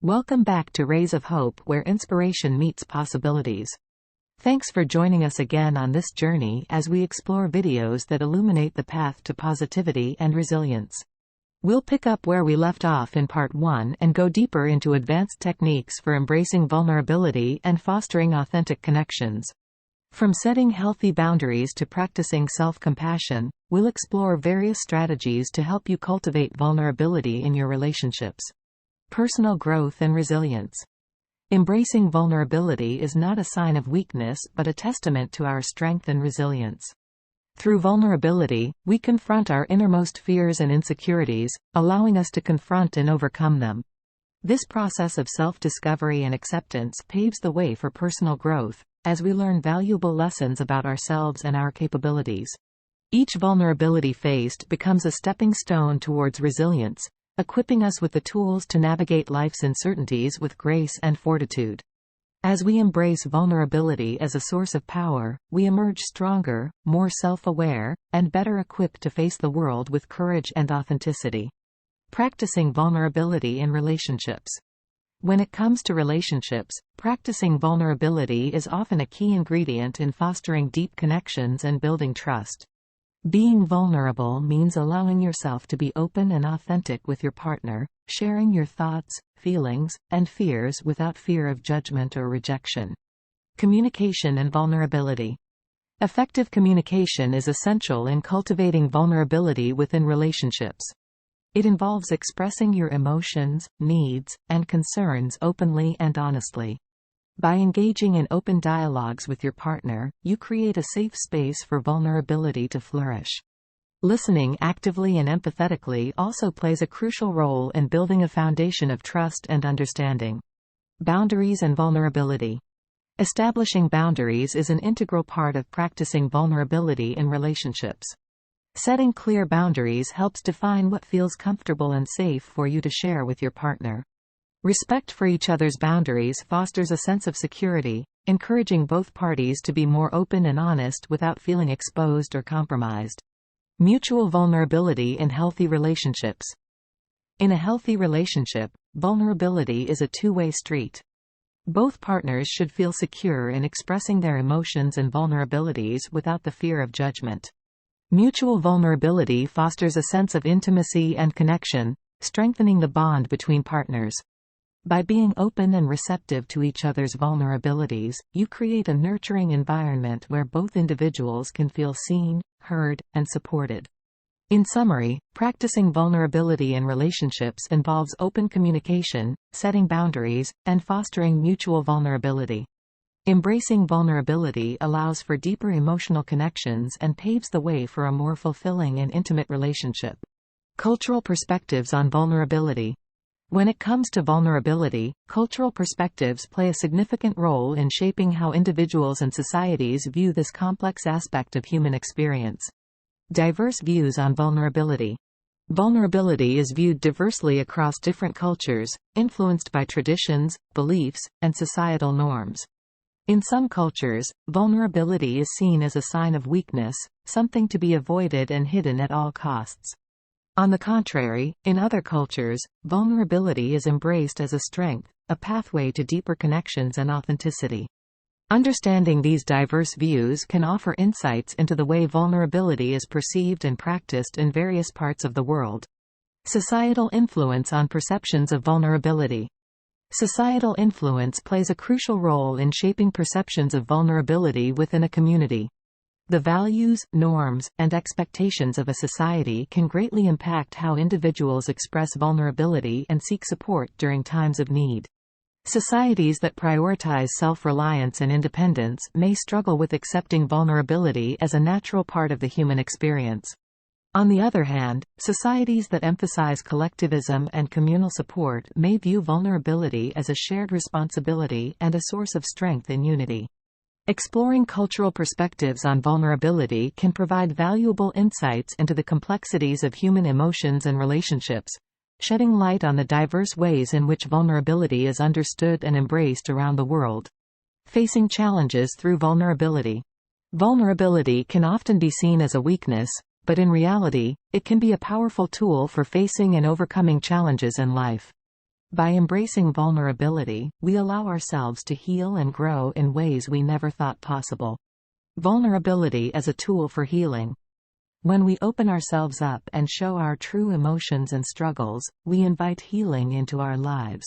Welcome back to Rays of Hope, where inspiration meets possibilities. Thanks for joining us again on this journey as we explore videos that illuminate the path to positivity and resilience. We'll pick up where we left off in Part 1 and go deeper into advanced techniques for embracing vulnerability and fostering authentic connections. From setting healthy boundaries to practicing self-compassion, we'll explore various strategies to help you cultivate vulnerability in your relationships. Personal growth and resilience. Embracing vulnerability is not a sign of weakness but a testament to our strength and resilience. Through vulnerability, we confront our innermost fears and insecurities, allowing us to confront and overcome them. This process of self-discovery and acceptance paves the way for personal growth, as we learn valuable lessons about ourselves and our capabilities. Each vulnerability faced becomes a stepping stone towards resilience, equipping us with the tools to navigate life's uncertainties with grace and fortitude. As we embrace vulnerability as a source of power, we emerge stronger, more self-aware, and better equipped to face the world with courage and authenticity. Practicing vulnerability in relationships. When it comes to relationships, practicing vulnerability is often a key ingredient in fostering deep connections and building trust. Being vulnerable means allowing yourself to be open and authentic with your partner, sharing your thoughts, feelings, and fears without fear of judgment or rejection. Communication and vulnerability. Effective communication is essential in cultivating vulnerability within relationships. It involves expressing your emotions, needs, and concerns openly and honestly. By engaging in open dialogues with your partner, you create a safe space for vulnerability to flourish. Listening actively and empathetically also plays a crucial role in building a foundation of trust and understanding. Boundaries and vulnerability. Establishing boundaries is an integral part of practicing vulnerability in relationships. Setting clear boundaries helps define what feels comfortable and safe for you to share with your partner. Respect for each other's boundaries fosters a sense of security, encouraging both parties to be more open and honest without feeling exposed or compromised. Mutual vulnerability in healthy relationships. In a healthy relationship, vulnerability is a two-way street. Both partners should feel secure in expressing their emotions and vulnerabilities without the fear of judgment. Mutual vulnerability fosters a sense of intimacy and connection, strengthening the bond between partners. By being open and receptive to each other's vulnerabilities, you create a nurturing environment where both individuals can feel seen, heard, and supported. In summary, practicing vulnerability in relationships involves open communication, setting boundaries, and fostering mutual vulnerability. Embracing vulnerability allows for deeper emotional connections and paves the way for a more fulfilling and intimate relationship. Cultural perspectives on vulnerability. When it comes to vulnerability, cultural perspectives play a significant role in shaping how individuals and societies view this complex aspect of human experience. Diverse views on vulnerability. Vulnerability is viewed diversely across different cultures, influenced by traditions, beliefs, and societal norms. In some cultures, vulnerability is seen as a sign of weakness, something to be avoided and hidden at all costs. On the contrary, in other cultures, vulnerability is embraced as a strength, a pathway to deeper connections and authenticity. Understanding these diverse views can offer insights into the way vulnerability is perceived and practiced in various parts of the world. Societal influence on perceptions of vulnerability. Societal influence plays a crucial role in shaping perceptions of vulnerability within a community. The values, norms, and expectations of a society can greatly impact how individuals express vulnerability and seek support during times of need. Societies that prioritize self-reliance and independence may struggle with accepting vulnerability as a natural part of the human experience. On the other hand, societies that emphasize collectivism and communal support may view vulnerability as a shared responsibility and a source of strength and unity. Exploring cultural perspectives on vulnerability can provide valuable insights into the complexities of human emotions and relationships, shedding light on the diverse ways in which vulnerability is understood and embraced around the world. Facing challenges through vulnerability. Vulnerability can often be seen as a weakness, but in reality, it can be a powerful tool for facing and overcoming challenges in life. By embracing vulnerability, we allow ourselves to heal and grow in ways we never thought possible. Vulnerability as a tool for healing. When we open ourselves up and show our true emotions and struggles, we invite healing into our lives.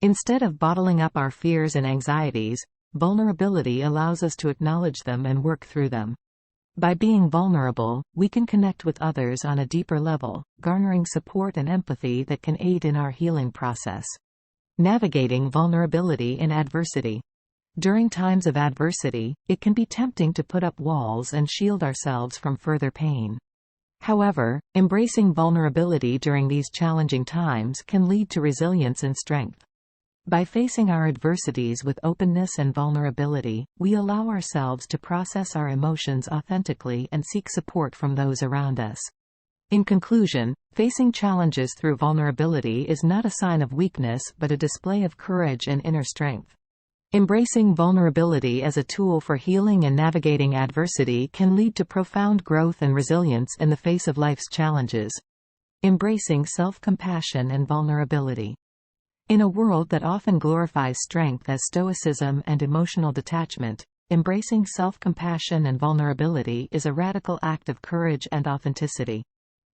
Instead of bottling up our fears and anxieties, vulnerability allows us to acknowledge them and work through them. By being vulnerable, we can connect with others on a deeper level, garnering support and empathy that can aid in our healing process. Navigating vulnerability in adversity. During times of adversity, it can be tempting to put up walls and shield ourselves from further pain. However, embracing vulnerability during these challenging times can lead to resilience and strength. By facing our adversities with openness and vulnerability, we allow ourselves to process our emotions authentically and seek support from those around us. In conclusion, facing challenges through vulnerability is not a sign of weakness but a display of courage and inner strength. Embracing vulnerability as a tool for healing and navigating adversity can lead to profound growth and resilience in the face of life's challenges. Embracing self-compassion and vulnerability. In a world that often glorifies strength as stoicism and emotional detachment, embracing self-compassion and vulnerability is a radical act of courage and authenticity.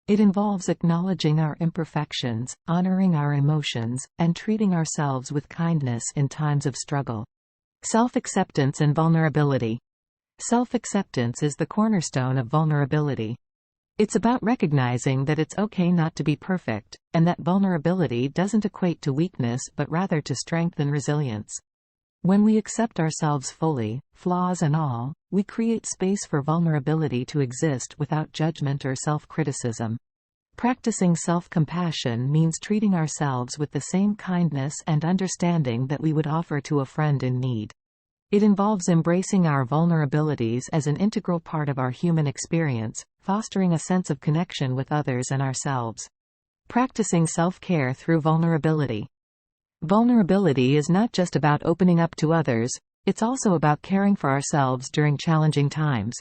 It involves acknowledging our imperfections, honoring our emotions, and treating ourselves with kindness in times of struggle. Self-acceptance and vulnerability. Self-acceptance is the cornerstone of vulnerability. It's about recognizing that it's okay not to be perfect, and that vulnerability doesn't equate to weakness but rather to strength and resilience. When we accept ourselves fully, flaws and all, we create space for vulnerability to exist without judgment or self-criticism. Practicing self-compassion means treating ourselves with the same kindness and understanding that we would offer to a friend in need. It involves embracing our vulnerabilities as an integral part of our human experience, fostering a sense of connection with others and ourselves. Practicing self-care through vulnerability. Vulnerability is not just about opening up to others, it's also about caring for ourselves during challenging times.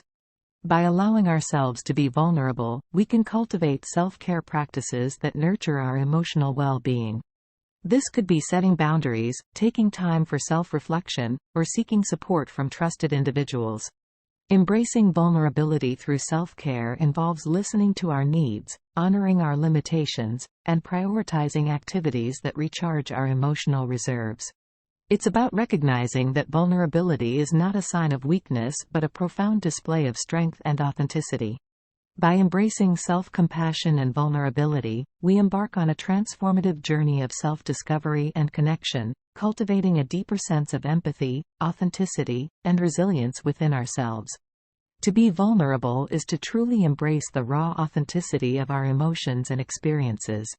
By allowing ourselves to be vulnerable, we can cultivate self-care practices that nurture our emotional well-being. This could be setting boundaries, taking time for self-reflection, or seeking support from trusted individuals. Embracing vulnerability through self-care involves listening to our needs, honoring our limitations, and prioritizing activities that recharge our emotional reserves. It's about recognizing that vulnerability is not a sign of weakness but a profound display of strength and authenticity. By embracing self-compassion and vulnerability, we embark on a transformative journey of self-discovery and connection, cultivating a deeper sense of empathy, authenticity, and resilience within ourselves. To be vulnerable is to truly embrace the raw authenticity of our emotions and experiences.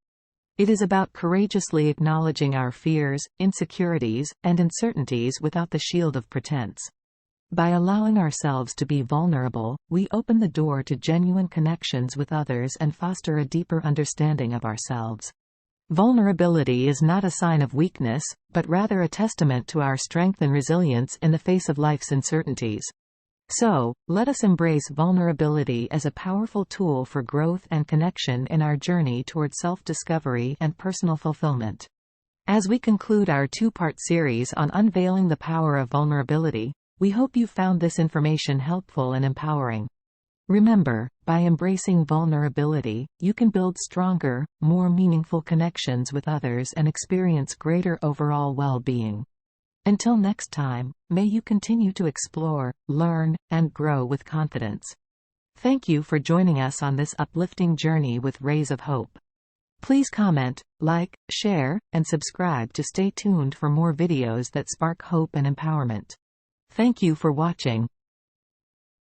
It is about courageously acknowledging our fears, insecurities, and uncertainties without the shield of pretense. By allowing ourselves to be vulnerable, we open the door to genuine connections with others and foster a deeper understanding of ourselves. Vulnerability is not a sign of weakness, but rather a testament to our strength and resilience in the face of life's uncertainties. So, let us embrace vulnerability as a powerful tool for growth and connection in our journey toward self-discovery and personal fulfillment. As we conclude our two-part series on unveiling the power of vulnerability, we hope you found this information helpful and empowering. Remember, by embracing vulnerability, you can build stronger, more meaningful connections with others and experience greater overall well-being. Until next time, may you continue to explore, learn, and grow with confidence. Thank you for joining us on this uplifting journey with Rays of Hope. Please comment, like, share, and subscribe to stay tuned for more videos that spark hope and empowerment. Thank you for watching.